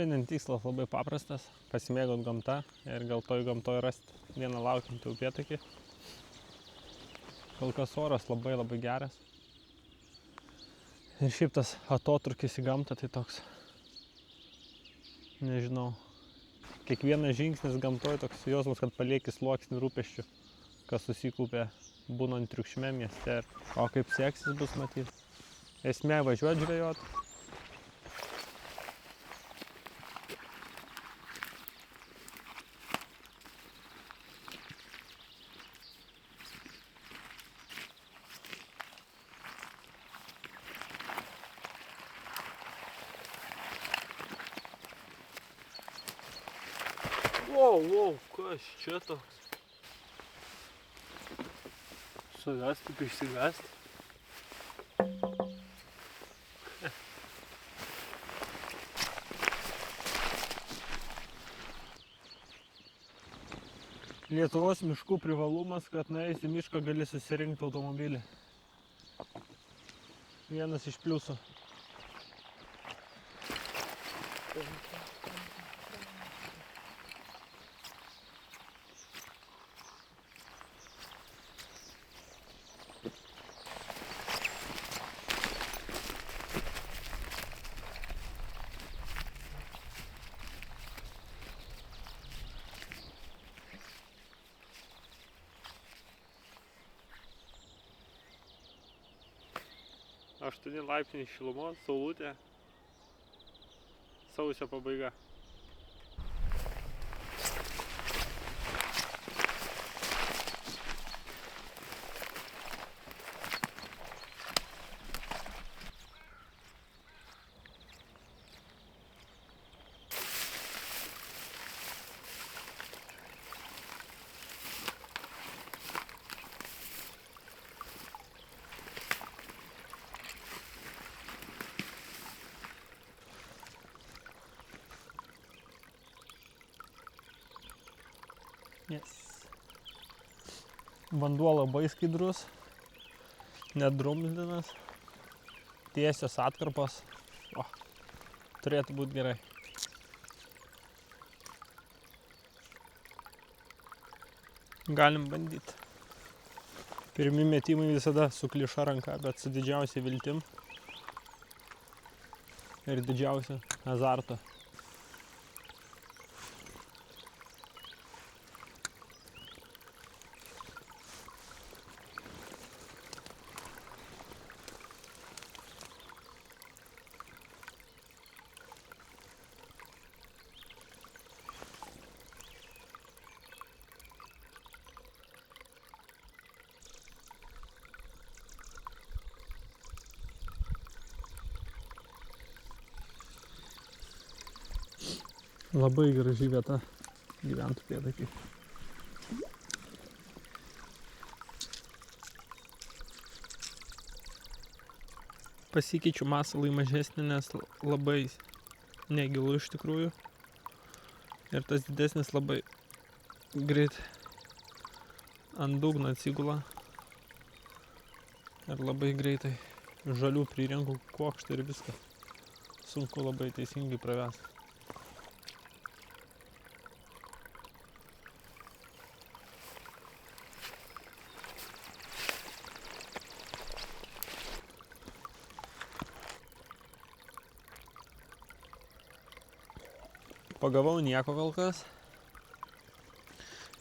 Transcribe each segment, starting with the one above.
Šiandien tikslas labai paprastas – pasimėgaut gamta ir gal toj gamtoj rasti vieną laukiantį upėtakį. Kol kas oras labai geras. Ir šiaip tas atotrukis į gamtą tai toks, nežinau, kiekvienas žingsnis gamtoj toks jausmas, kad palieki sluoksnį rūpesčių, kas susikaupė būnant triukšme mieste. O kaip seksis bus matyt. Esmė važiuot žvejot. Wow, kas čia toks? Savęs taip išsigąsti. Lietuvos miškų privalumas, kad nuėjus į mišką gali susirinkti automobilį. Vienas iš pliusų. Aštuoni laipsniai šilumos, saulutė, sausio pabaiga. Yes. Vanduo labai skaidrus, nedrumzlinas, tiesios atkarpos. Turėtų būti gerai. Galim bandyti. Pirmi metimai visada su kliša ranka, bet su didžiausia viltim ir didžiausia azarto. Labai graži vieta gyventi upėtakiui. Pasikeičiu masalą į mažesnį, nes labai negilu iš tikrųjų. Ir tas didesnis labai greit ant dugno atsigula. Ir labai greitai žalių prirenku kuokštą ir viską. Sunku labai teisingai pravesti. Pagavau nieko kol kas.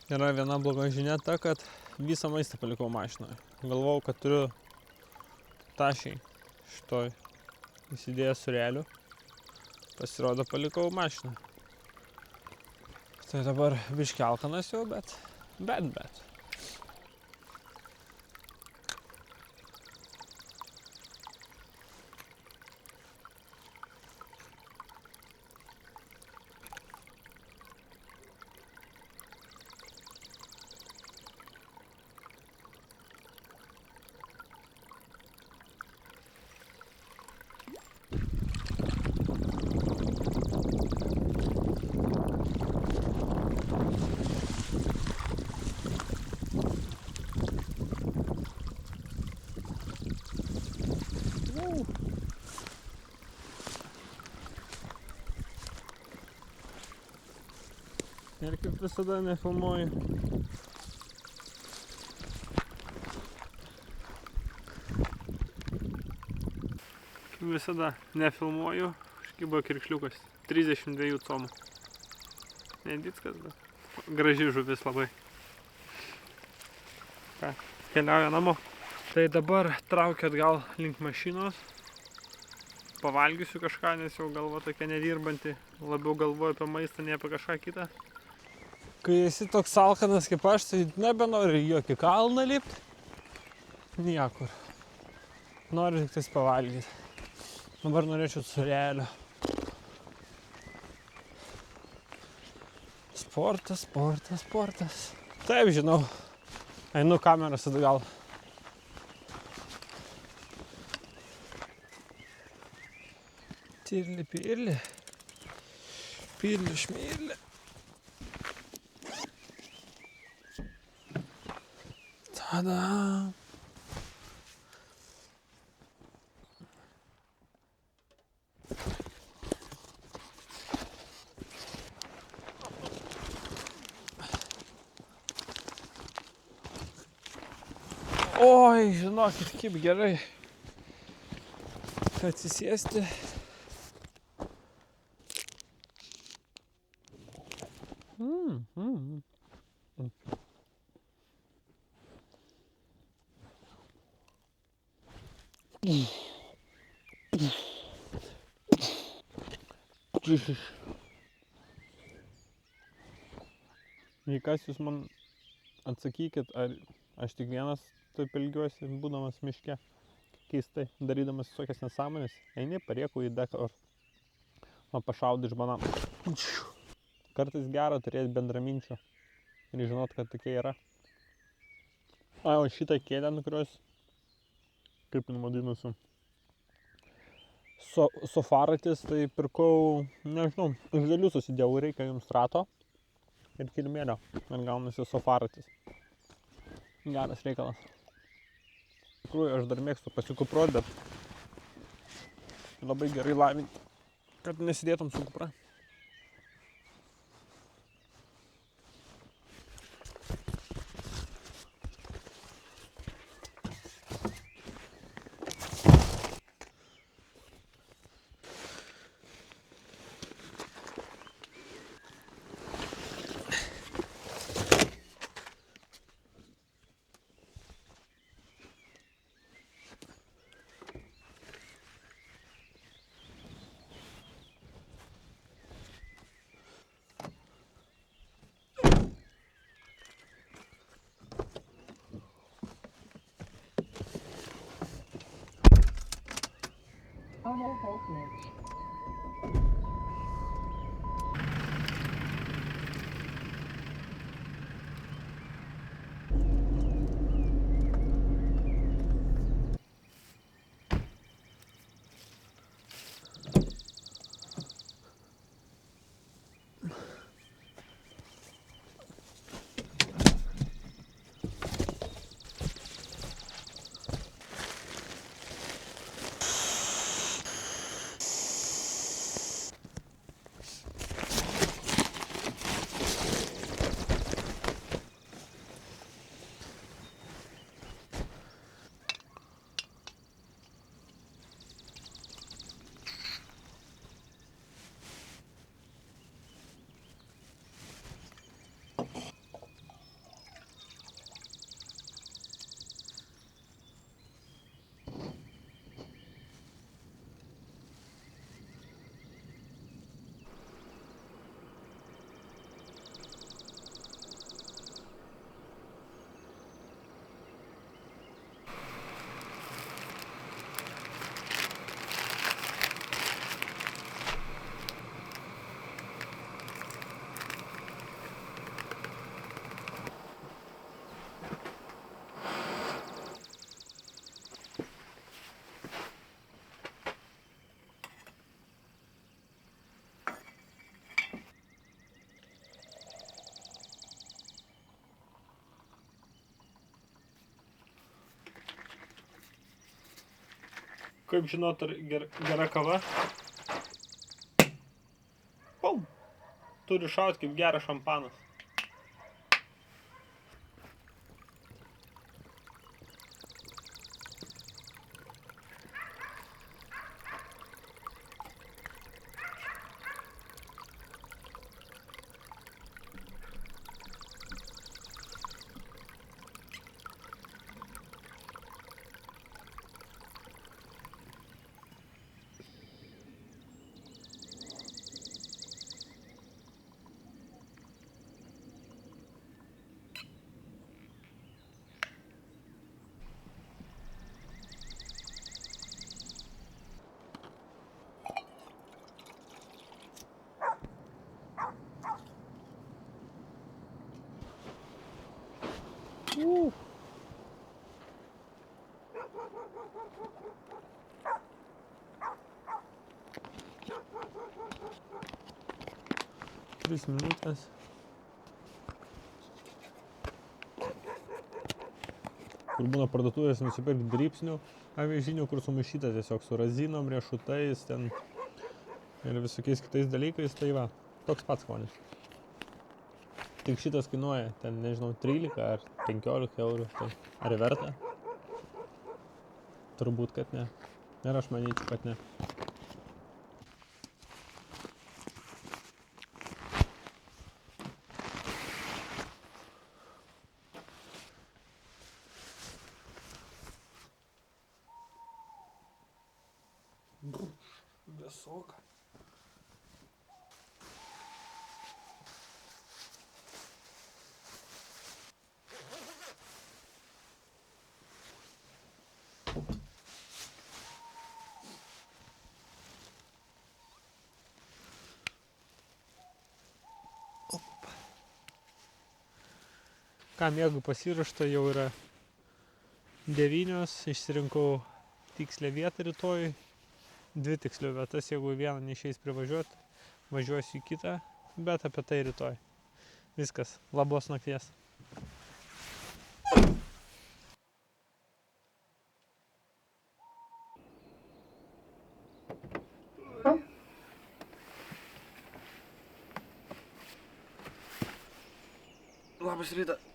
Yra viena bloga žinia ta, kad visą maistą palikau mašinoje. Galvojau, kad turiu tašiai šitoj įsidėjęs surelių. Pasirodo, palikau mašiną. Tai dabar biškį alkanas jau, bet. Ir kaip visada nefilmuoju. Kaip visada nefilmuoju. Užkibo kirkšliukas. 32 comų. Nedickas, bet graži žuvis labai. Ką, keliauja namo. Tai dabar traukiu atgal link mašinos. Pavalgysiu kažką, nes jau galva tokia nedirbanti. Labiau galvoju apie maistą, ne apie kažką kitą. Kai esi toks alkanas kaip aš, tai nebenori jokį kalną lipti. Niekur. Noriu tik tais pavalgyti. Dabar norėčiau sūrelio. Sportas, sportas, sportas. Taip, žinau. Einu kameras atgal. Tirli, pirli. Pirli, šmirli. Tada. Oi, žinokit, kaip gerai atsisėsti. Jei kas jūs man atsakykit, ar aš tik vienas taip ilgiuosi, būdamas miške, keistai, darydamas visokias nesąmonės, eini, parieku į deką, man pašaudai iš banano. Kartais gera turėti bendraminčio ir žinot, kad tokie yra. O šitą kėdę, ant kurios, kaip jin vadinasi, sofaratis, tai pirkau, nežinau, iš dalių susidėjau, reikia jums rato ir kilimėlio, ir gaunasi sofaratis. Geras reikalas. Iš tikrųjų, aš dar mėgstu pasikupruoti, bet labai gerai lavinti, kad nesidėtum su kupra. Low voltage. Kaip žinot, ar gera kava? Pum! turi šaut kaip geras šampanas. Tris minutės. Kur būna parduotuvės nusipirkti drybsnių avižinių, kur sumaišyta tiesiog su razinom, riešutais ten ir visokiais kitais dalykais, tai va, toks pats skonis. Tik šitas kainuoja, ten nežinau, 13 ar 15 eurų, tai ar verta? Turbūt, kad ne. Ir aš manyčiau, kad ne. Vėsoka. Kam jeigu pasiruošta, jau yra 9, išsirinkau tikslę vietą rytoj, 2 tikslių vietas, jeigu vieną neišeis privažiuoti, važiuosiu į kitą, bet apie tai rytoj. Viskas, labos nakties. Labas rytas.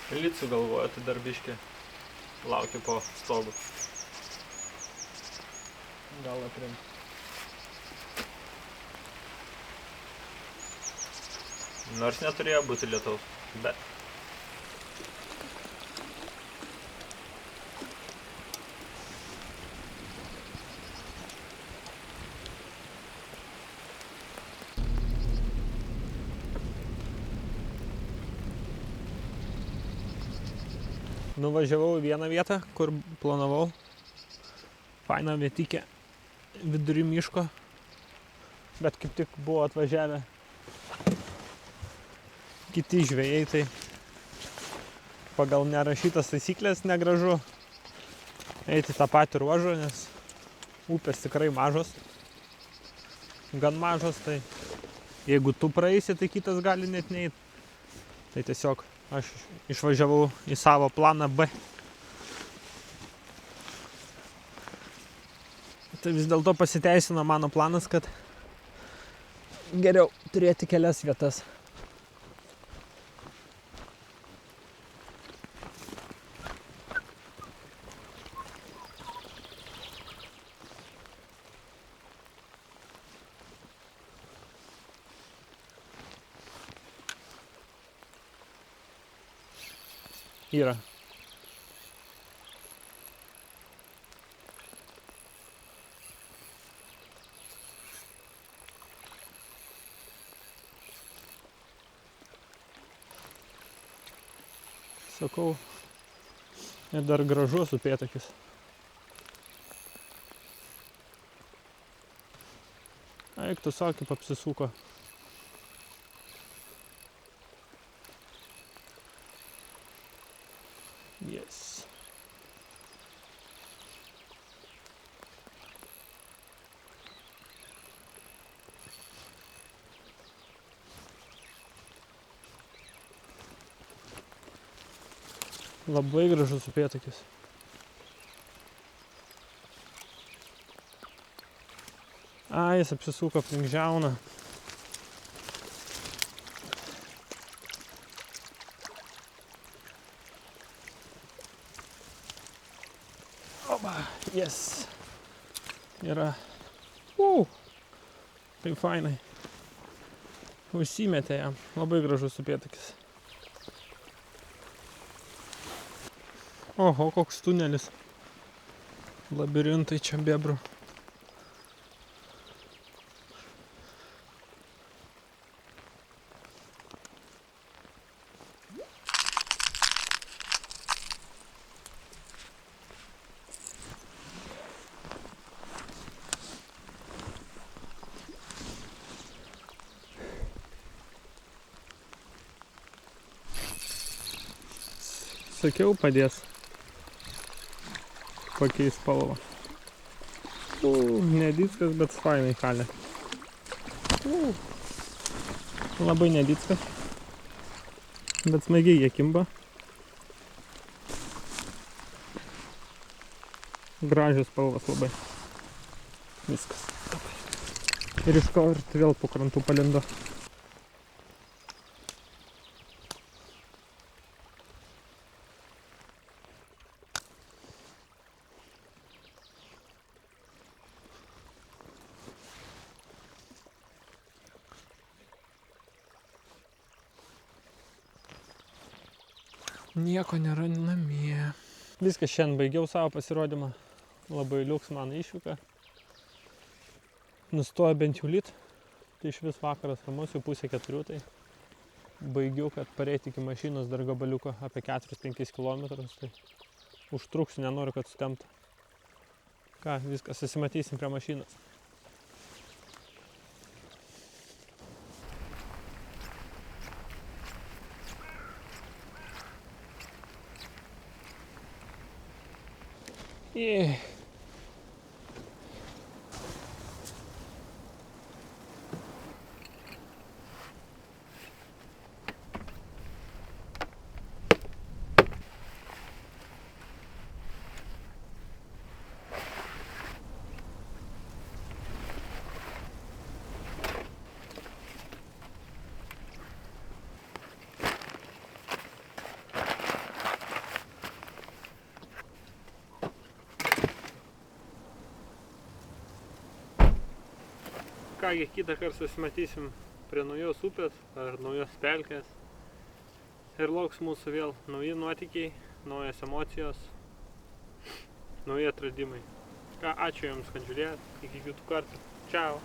Lyt sugalvoju, tai dar biškį laukiu po stogu. Gal aprim. Nors neturėjo būti lietaus, bet nuvažiavau į vieną vietą, kur planavau. Faina vietikė vidury miško, bet kaip tik buvo atvažiavę kiti žvejai, tai pagal nerašytas taisyklės negražu eiti tą patį ruožą, nes upės tikrai mažos, gan mažos, tai jeigu tu praeisi, tai kitas gali net neit. Tai tiesiog aš išvažiavau į savo planą B. Tai vis dėlto pasiteisino mano planas, kad geriau turėti kelias vietas. Yra. Sakau, ir dar gražus upėtakis. Eik, tu savo kaip apsisuko. Yes. Labai gražus upėtakis. Jis apsisuko aplink žiauną. Oba, yes. Yra. Kaip fainai. Užsimetė jam. Labai gražus upėtakis. Oho, koks tunelis. Labirintai čia bebrų. Sakiau, padės pakeis spalvą. Nedickas, bet fainai kalė. Labai nedickas, bet smagiai jie kimba. Gražios spalvos labai. Viskas. Ir iš karto vėl po krantų palindo. Nieko nėra namie. Viskas, šiandien baigiau savo pasirodymą. Labai liuks man išvyka. Nustoja bent jau lyt. Tai iš vis vakaras ramus, jau 3:30, tai baigiau, kad pareiti iki mašinos dar gabaliuko apie 4-5 km. Tai užtruksiu, nenoriu, kad sutemtų. Ką, viskas, susimatysim prie mašinos. kągi, kitą kartą susimatysim prie naujos upės ar naujos pelkės. Ir lauks mūsų vėl nauji nuotykiai, naujos emocijos, nauji atradimai. Ką, ačiū Jums, kad žiūrėjot. Iki kitų kartų. Čiau.